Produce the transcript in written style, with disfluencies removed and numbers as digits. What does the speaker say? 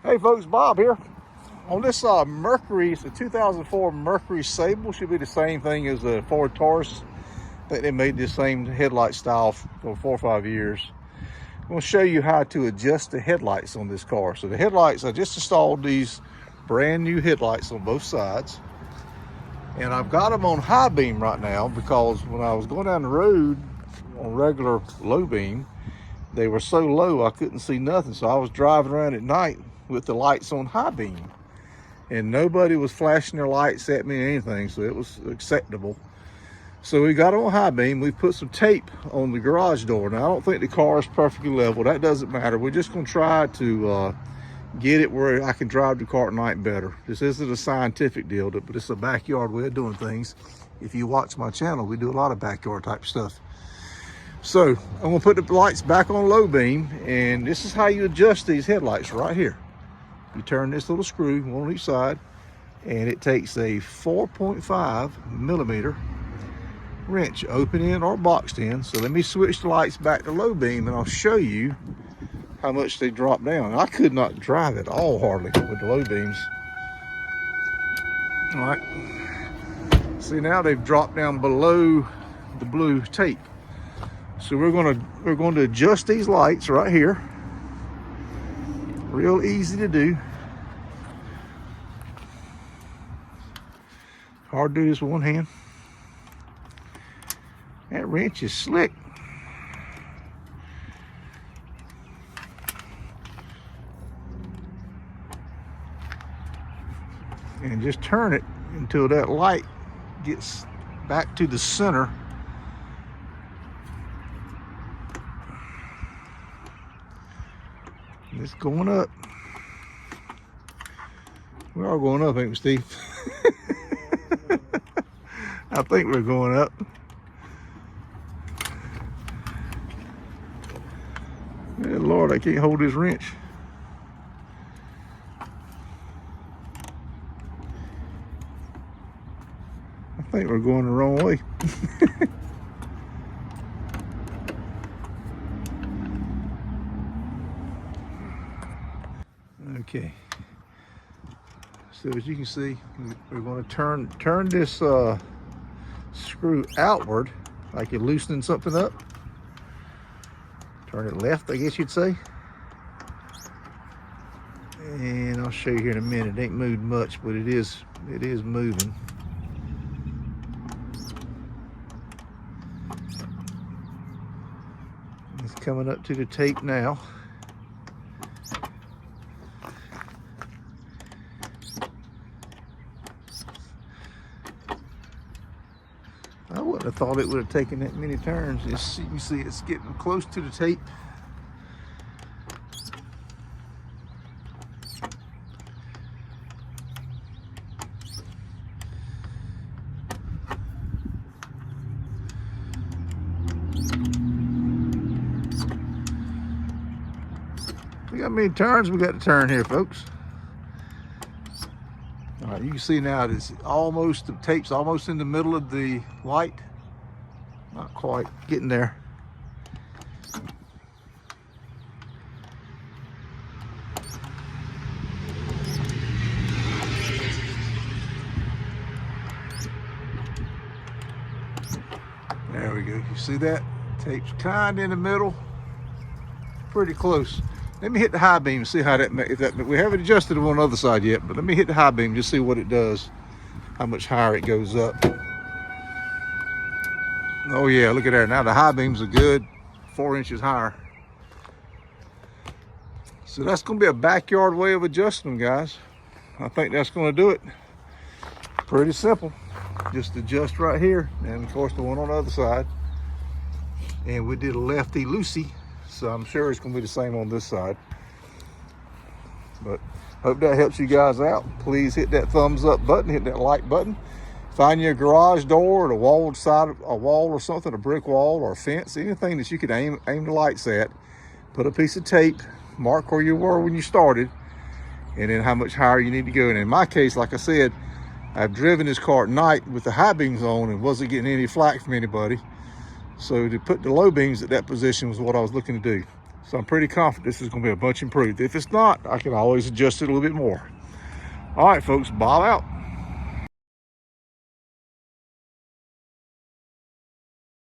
Hey folks, Bob here. On this Mercury, it's a 2004 Mercury Sable. Should be the same thing as a Ford Taurus. I think they made this same headlight style for 4 or 5 years. I'm going to show you how to adjust the headlights on this car. So the headlights, I just installed these brand new headlights on both sides. And I've got them on high beam right now because when I was going down the road on regular low beam, they were so low I couldn't see nothing. So I was driving around at night with the lights on high beam, and nobody was flashing their lights at me or anything, so it was acceptable. So we got on high beam. We put some tape on the garage door. Now I don't think the car is perfectly level. That doesn't matter. We're just going to try to get it where I can drive the car at night better. This isn't a scientific deal, but it's a backyard way of doing things. If you watch my channel, we do a lot of backyard type stuff. So I'm going to put the lights back on low beam, and this is how you adjust these headlights right here. You turn this little screw, one on each side, and it takes a 4.5 millimeter wrench, open in or boxed in. So let me switch the lights back to low beam and I'll show you how much they drop down. I could not drive at all hardly with the low beams. All right, see now they've dropped down below the blue tape. So we're going to adjust these lights right here. Real easy to do. Hard to do this with one hand. That wrench is slick. And just turn it until that light gets back to the center. It's going up. We're all going up, ain't we, Steve? I think we're going up. Good Lord, I can't hold this wrench. I think we're going the wrong way. Okay, so as you can see, we're going to turn this screw outward like you're loosening something up. Turn it left, I guess you'd say. And I'll show you here in a minute. It ain't moved much, but it is moving. It's coming up to the tape now. I wouldn't have thought it would have taken that many turns. You can see it's getting close to the tape. Look how many turns we got to turn here, folks. All right, you can see now it's almost, the tape's almost in the middle of the light. Not quite, getting there. There we go. You see that? Tape's kind of in the middle. Pretty close. Let me hit the high beam and see how that, we haven't adjusted it on the other side yet, but let me hit the high beam, just see what it does, how much higher it goes up. Oh yeah, look at that. Now the high beams are good, 4 inches higher. So that's gonna be a backyard way of adjusting them, guys. I think that's gonna do it. Pretty simple. Just adjust right here, and of course the one on the other side. And we did a lefty loosey, so I'm sure it's gonna be the same on this side. But hope that helps you guys out. Please hit that thumbs up button, hit that like button. Find your garage door or the wall side, a wall or something, a brick wall or a fence, anything that you could aim the lights at. Put a piece of tape, mark where you were when you started, and then how much higher you need to go. And in my case, like I said, I've driven this car at night with the high beams on and wasn't getting any flack from anybody. So to put the low beams at that position was what I was looking to do. So I'm pretty confident this is going to be a much improved. If it's not, I can always adjust it a little bit more. All right, folks, Bob out.